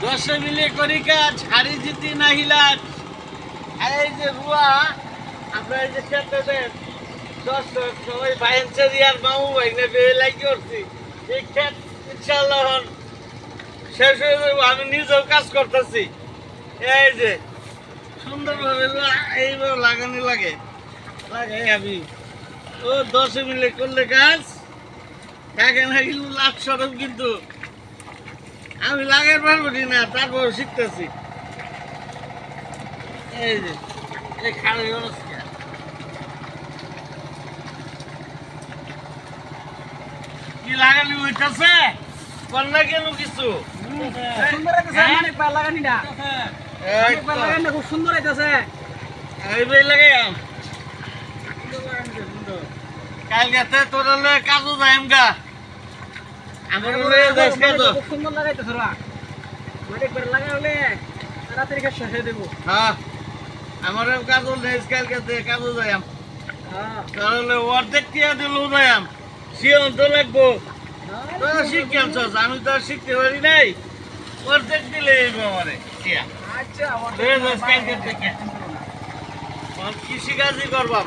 দশে মিলে করি কাজ, হারি জিতি না হিলাজ। এই যে রুয়া আমরা এই যে খেতে দেন দর্শক সবাই ভাইয়ের আর মামু ভাই না বেলাই করছি এই খেত ইনশাল্লাহ শেষ হয়ে যাবো। আমি নিজেও কাজ করতেছি। এই যে সুন্দরভাবে এইভাবে লাগানো লাগে লাগাই আমি ও 10 মিলে করলে কাজ কাকে না কিন্তু লাখ সরব, কিন্তু আমি লাগাই পারবো না, তারপর শিখতেছি। এই যে এই খাড়ি অবস্থা কি লাগালি হইতেছে কন্যা কেন কিছু সুন্দর হইতেছে অনেক ভালো লাগানিটা অনেক ভালো লাগানি খুব সুন্দর হইতেছে এই ভাই লাগাইয়াম কালকে তোর কাজু যাইম গা আমার যাইস কাজ খুব সুন্দর লাগাইতেছে রা অনেক ভালো লাগাইলে তাড়াতাড়ি কাজ শেষ হয়ে দেবো। হ্যাঁ আমার কাজু নেই কালকে কাজু যাইম তাহলে অর্ধেক টিয়া দিল যাইম শিয়ন তো লাগবো। তোরা শিখে আনছস, আমি তো আর শিখতে পারি নাই। অর্ধেক দিলে আমারে টিয়া আচ্ছা কালকে থেকে কৃষি কাজই করবাম।